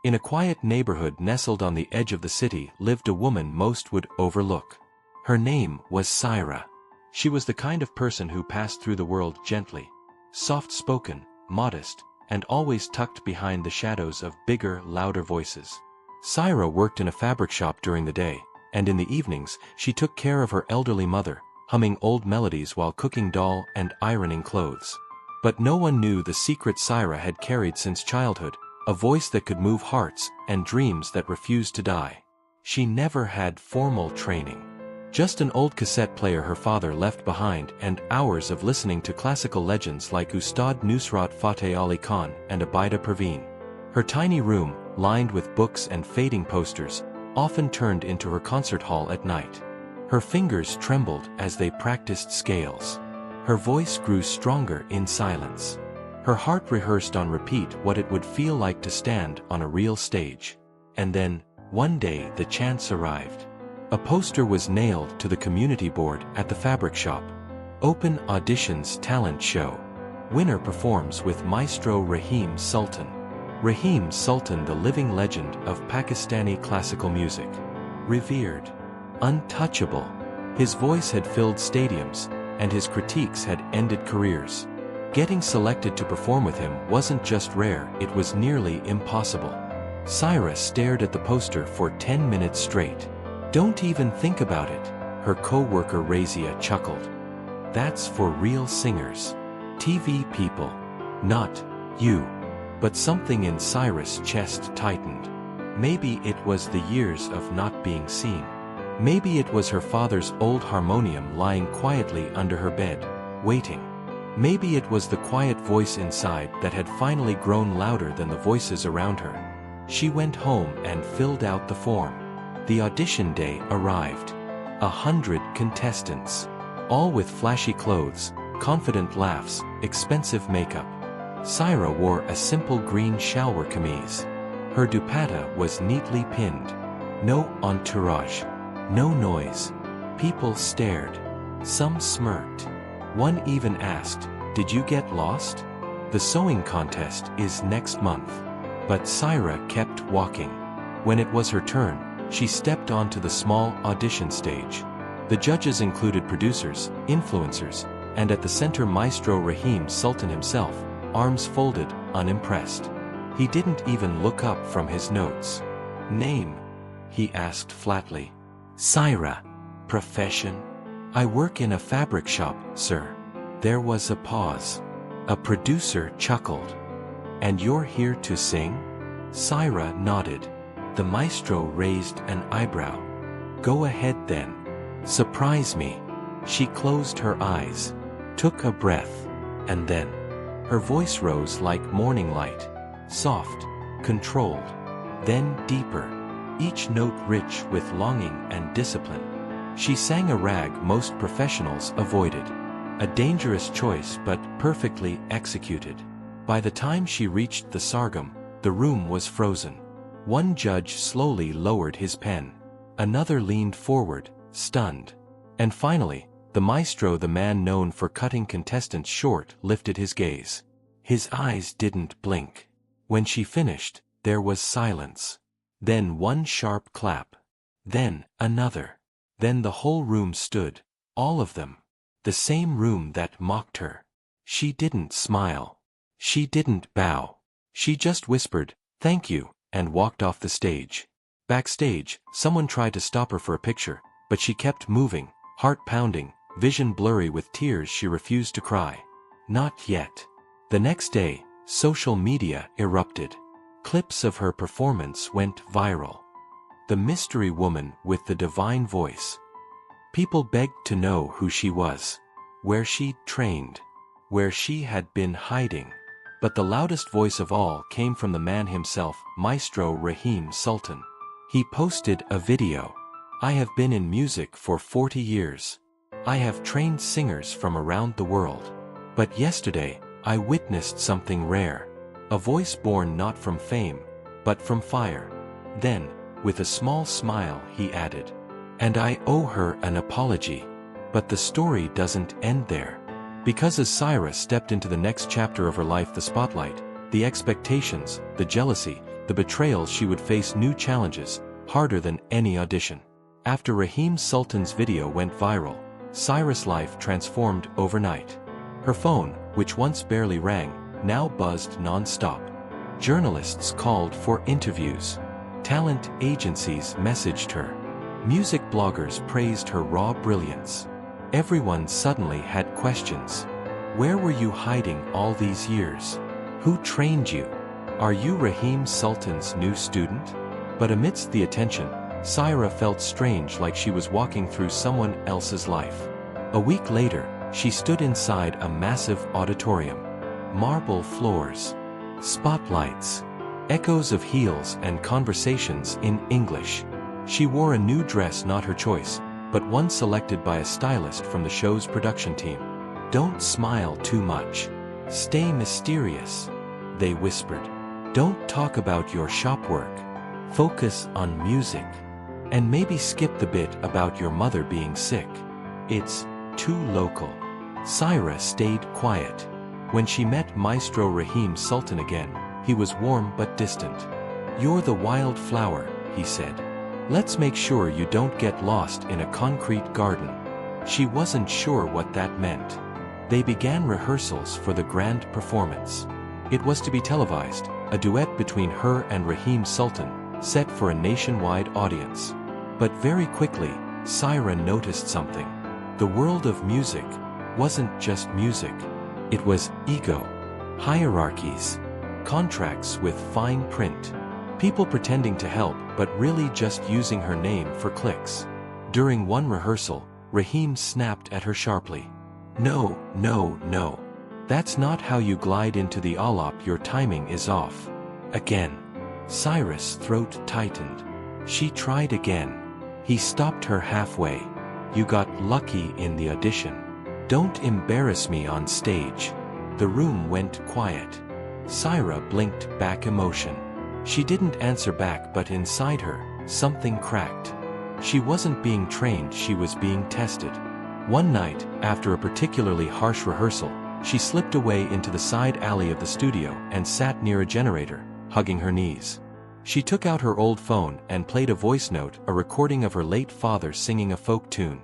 In a quiet neighborhood nestled on the edge of the city lived a woman most would overlook. Her name was Saira. She was the kind of person who passed through the world gently, soft-spoken, modest, and always tucked behind the shadows of bigger, louder voices. Saira worked in a fabric shop during the day, and in the evenings she took care of her elderly mother, humming old melodies while cooking dal and ironing clothes. But no one knew the secret Saira had carried since childhood, a voice that could move hearts and dreams that refused to die. She never had formal training. Just an old cassette player her father left behind and hours of listening to classical legends like Ustad Nusrat Fateh Ali Khan and Abida Perveen. Her tiny room, lined with books and fading posters, often turned into her concert hall at night. Her fingers trembled as they practiced scales. Her voice grew stronger in silence. Her heart rehearsed on repeat what it would feel like to stand on a real stage. And then, one day the chance arrived. A poster was nailed to the community board at the fabric shop. Open Auditions Talent Show. Winner performs with Maestro Rahim Sultan. Rahim Sultan, the living legend of Pakistani classical music. Revered. Untouchable. His voice had filled stadiums, and his critiques had ended careers. Getting selected to perform with him wasn't just rare, it was nearly impossible. Saira stared at the poster for 10 minutes straight. "Don't even think about it," her co-worker Razia chuckled. "That's for real singers. TV people. Not you." But something in Saira's chest tightened. Maybe it was the years of not being seen. Maybe it was her father's old harmonium lying quietly under her bed, waiting. Maybe it was the quiet voice inside that had finally grown louder than the voices around her. She went home and filled out the form. The audition day arrived. 100 contestants. All with flashy clothes, confident laughs, expensive makeup. Saira wore a simple green shalwar kameez. Her dupatta was neatly pinned. No entourage. No noise. People stared. Some smirked. One even asked, "Did you get lost? The sewing contest is next month." But Saira kept walking. When it was her turn, she stepped onto the small audition stage. The judges included producers, influencers, and at the center Maestro Rahim Sultan himself, arms folded, unimpressed. He didn't even look up from his notes. "Name?" he asked flatly. "Saira." "Profession?" "I work in a fabric shop, sir." There was a pause. A producer chuckled. "And you're here to sing?" Saira nodded. The maestro raised an eyebrow. "Go ahead then. Surprise me." She closed her eyes, took a breath, and then her voice rose like morning light, soft, controlled, then deeper, each note rich with longing and discipline. She sang a rag most professionals avoided. A dangerous choice but perfectly executed. By the time she reached the sargam, the room was frozen. One judge slowly lowered his pen. Another leaned forward, stunned. And finally, the maestro, the man known for cutting contestants short, lifted his gaze. His eyes didn't blink. When she finished, there was silence. Then one sharp clap. Then another. Then the whole room stood, all of them. The same room that mocked her. She didn't smile. She didn't bow. She just whispered, "Thank you," and walked off the stage. Backstage, someone tried to stop her for a picture, but she kept moving, heart pounding, vision blurry with tears she refused to cry. Not yet. The next day, social media erupted. Clips of her performance went viral. The mystery woman with the divine voice. People begged to know who she was, where she'd trained, where she had been hiding. But the loudest voice of all came from the man himself, Maestro Rahim Sultan. He posted a video. "I have been in music for 40 years. I have trained singers from around the world. But yesterday, I witnessed something rare. A voice born not from fame, but from fire." Then, with a small smile, he added, "And I owe her an apology." But the story doesn't end there. Because as Saira stepped into the next chapter of her life, the spotlight, the expectations, the jealousy, the betrayal she would face new challenges, harder than any audition. After Rahim Sultan's video went viral, Saira's life transformed overnight. Her phone, which once barely rang, now buzzed non-stop. Journalists called for interviews. Talent agencies messaged her. Music bloggers praised her raw brilliance. Everyone suddenly had questions. Where were you hiding all these years? Who trained you? Are you Rahim Sultan's new student? But amidst the attention, Saira felt strange, like she was walking through someone else's life. A week later, she stood inside a massive auditorium. Marble floors, spotlights, echoes of heels and conversations in English. She wore a new dress, not her choice, but one selected by a stylist from the show's production team. "Don't smile too much. Stay mysterious," they whispered. "Don't talk about your shop work. Focus on music. And maybe skip the bit about your mother being sick. It's too local." Saira stayed quiet. When she met Maestro Rahim Sultan again, he was warm but distant. "You're the wild flower," he said. "Let's make sure you don't get lost in a concrete garden." She wasn't sure what that meant. They began rehearsals for the grand performance. It was to be televised, a duet between her and Rahim Sultan, set for a nationwide audience. But very quickly, Saira noticed something. The world of music wasn't just music. It was ego, hierarchies, contracts with fine print, people pretending to help but really just using her name for clicks. During one rehearsal, Rahim snapped at her sharply. "No, no, no. That's not how you glide into the alap, your timing is off." Again. Saira's throat tightened. She tried again. He stopped her halfway. "You got lucky in the audition. Don't embarrass me on stage." The room went quiet. Saira blinked back emotion. She didn't answer back, but inside her, something cracked. She wasn't being trained, she was being tested. One night, after a particularly harsh rehearsal, she slipped away into the side alley of the studio and sat near a generator, hugging her knees. She took out her old phone and played a voice note, a recording of her late father singing a folk tune.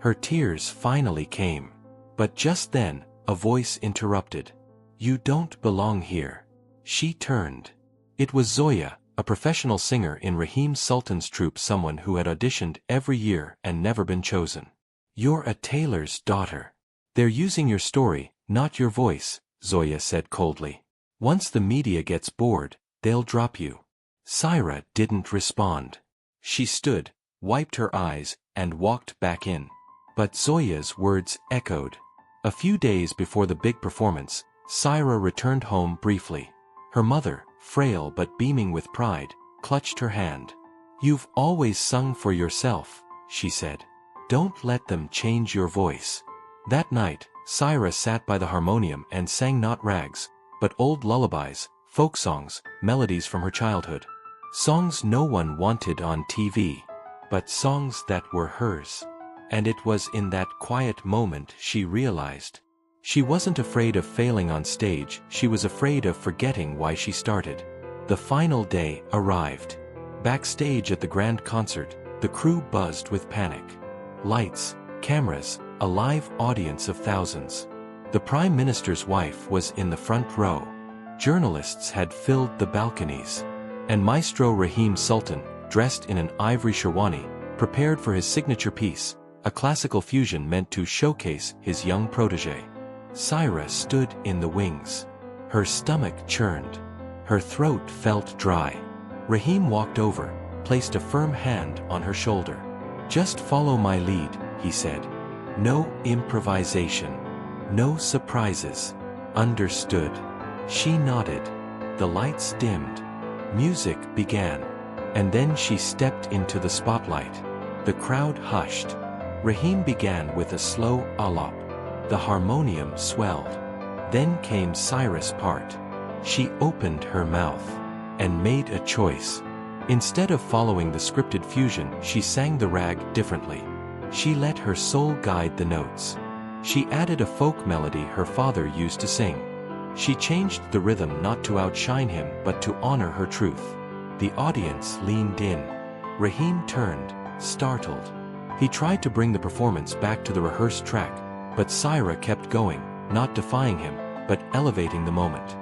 Her tears finally came. But just then, a voice interrupted. "You don't belong here." She turned. It was Zoya, a professional singer in Rahim Sultan's troupe, someone who had auditioned every year and never been chosen. "You're a tailor's daughter. They're using your story, not your voice," Zoya said coldly. "Once the media gets bored, they'll drop you." Saira didn't respond. She stood, wiped her eyes, and walked back in. But Zoya's words echoed. A few days before the big performance, Saira returned home briefly. Her mother, frail but beaming with pride, clutched her hand. "You've always sung for yourself," she said. "Don't let them change your voice." That night, Saira sat by the harmonium and sang not rags, but old lullabies, folk songs, melodies from her childhood. Songs no one wanted on TV, but songs that were hers. And it was in that quiet moment she realized. She wasn't afraid of failing on stage, she was afraid of forgetting why she started. The final day arrived. Backstage at the grand concert, the crew buzzed with panic. Lights, cameras, a live audience of thousands. The Prime Minister's wife was in the front row. Journalists had filled the balconies. And Maestro Rahim Sultan, dressed in an ivory sherwani, prepared for his signature piece, a classical fusion meant to showcase his young protege. Saira stood in the wings. Her stomach churned. Her throat felt dry. Rahim walked over, placed a firm hand on her shoulder. "Just follow my lead," he said. "No improvisation. No surprises." "Understood." She nodded. The lights dimmed. Music began. And then she stepped into the spotlight. The crowd hushed. Rahim began with a slow alap. The harmonium swelled. Then came Saira's part. She opened her mouth and made a choice. Instead of following the scripted fusion, she sang the rag differently. She let her soul guide the notes. She added a folk melody her father used to sing. She changed the rhythm not to outshine him but to honor her truth. The audience leaned in. Rahim turned, startled. He tried to bring the performance back to the rehearsed track, but Saira kept going, not defying him, but elevating the moment.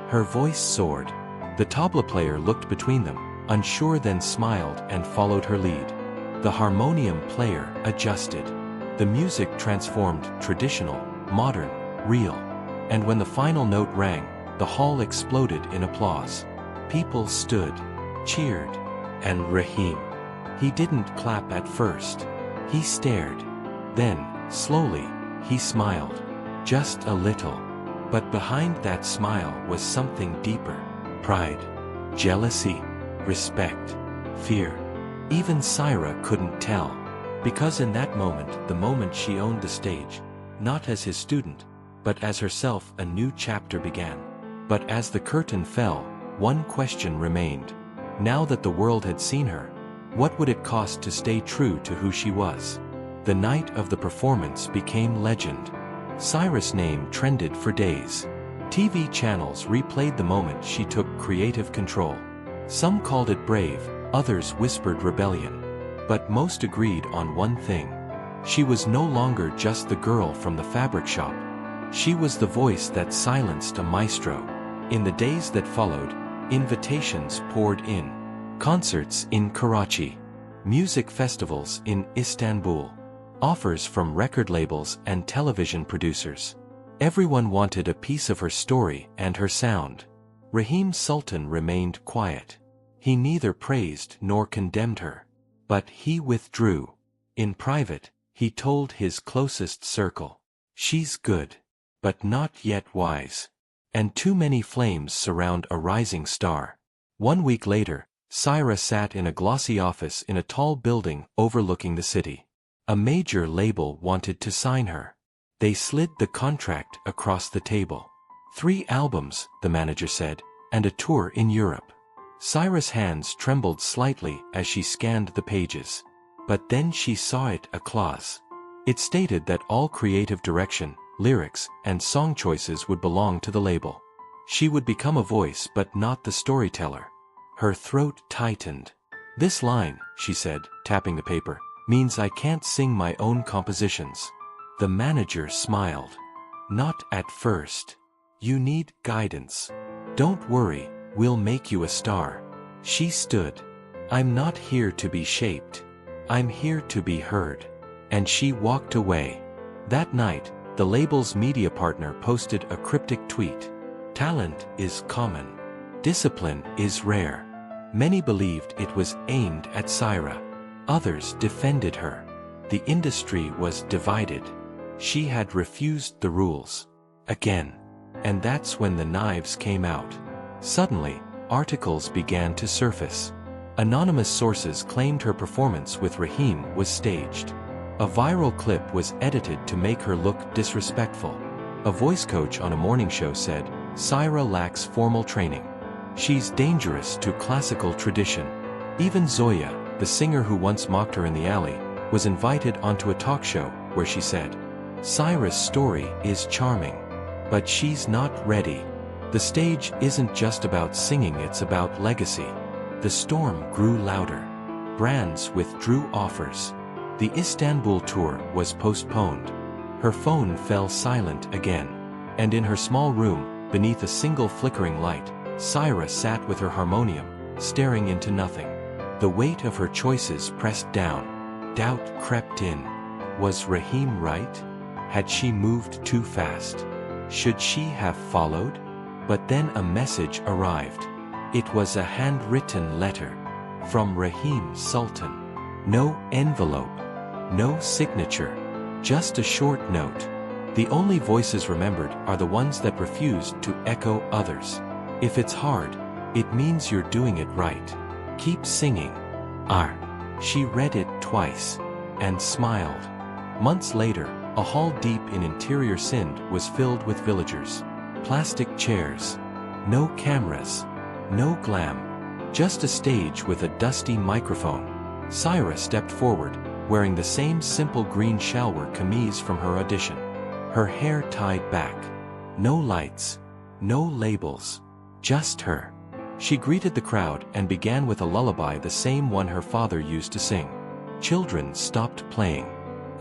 Her voice soared. The tabla player looked between them, unsure, then smiled and followed her lead. The harmonium player adjusted. The music transformed traditional, modern, real. And when the final note rang, the hall exploded in applause. People stood, cheered. And Rahim. He didn't clap at first. He stared. Then, slowly, he smiled. Just a little. But behind that smile was something deeper. Pride. Jealousy. Respect. Fear. Even Saira couldn't tell. Because in that moment, the moment she owned the stage, not as his student, but as herself, a new chapter began. But as the curtain fell, one question remained. Now that the world had seen her, what would it cost to stay true to who she was? The night of the performance became legend. Saira's name trended for days. TV channels replayed the moment she took creative control. Some called it brave, others whispered rebellion. But most agreed on one thing. She was no longer just the girl from the fabric shop. She was the voice that silenced a maestro. In the days that followed, invitations poured in. Concerts in Karachi. Music festivals in Istanbul. Offers from record labels and television producers. Everyone wanted a piece of her story and her sound. Rahim Sultan remained quiet. He neither praised nor condemned her. But he withdrew. In private, he told his closest circle, "She's good, but not yet wise." And too many flames surround a rising star. 1 week later, Saira sat in a glossy office in a tall building overlooking the city. A major label wanted to sign her. They slid the contract across the table. 3 albums, the manager said, and a tour in Europe. Saira's hands trembled slightly as she scanned the pages. But then she saw it, a clause. It stated that all creative direction, lyrics, and song choices would belong to the label. She would become a voice but not the storyteller. Her throat tightened. "This line," she said, tapping the paper, "means I can't sing my own compositions." The manager smiled. "Not at first. You need guidance. Don't worry, we'll make you a star." She stood. "I'm not here to be shaped. I'm here to be heard." And she walked away. That night, the label's media partner posted a cryptic tweet. "Talent is common. Discipline is rare." Many believed it was aimed at Saira. Others defended her. The industry was divided. She had refused the rules. Again. And that's when the knives came out. Suddenly, articles began to surface. Anonymous sources claimed her performance with Rahim was staged. A viral clip was edited to make her look disrespectful. A voice coach on a morning show said, "Saira lacks formal training. She's dangerous to classical tradition." Even Zoya, the singer who once mocked her in the alley, was invited onto a talk show where she said, "Saira's story is charming. But she's not ready. The stage isn't just about singing, it's about legacy." The storm grew louder. Brands withdrew offers. The Istanbul tour was postponed. Her phone fell silent again. And in her small room, beneath a single flickering light, Saira sat with her harmonium, staring into nothing. The weight of her choices pressed down. Doubt crept in. Was Rahim right? Had she moved too fast? Should she have followed? But then a message arrived. It was a handwritten letter. From Rahim Sultan. No envelope. No signature. Just a short note. The only voices remembered are the ones that refused to echo others. If it's hard, it means you're doing it right. Keep singing. R. She read it twice. And smiled. Months later, a hall deep in interior Sindh was filled with villagers. Plastic chairs. No cameras. No glam. Just a stage with a dusty microphone. Saira stepped forward, wearing the same simple green shalwar kameez from her audition. Her hair tied back. No lights. No labels. Just her. She greeted the crowd and began with a lullaby, the same one her father used to sing. Children stopped playing.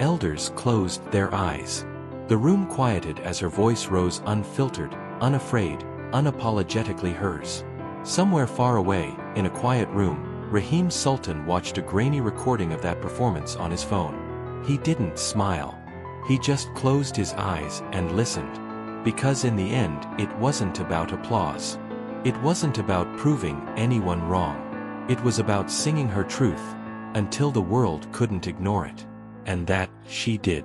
Elders closed their eyes. The room quieted as her voice rose, unfiltered, unafraid, unapologetically hers. Somewhere far away, in a quiet room, Rahim Sultan watched a grainy recording of that performance on his phone. He didn't smile. He just closed his eyes and listened. Because in the end, it wasn't about applause. It wasn't about proving anyone wrong. It was about singing her truth, until the world couldn't ignore it. And that, she did.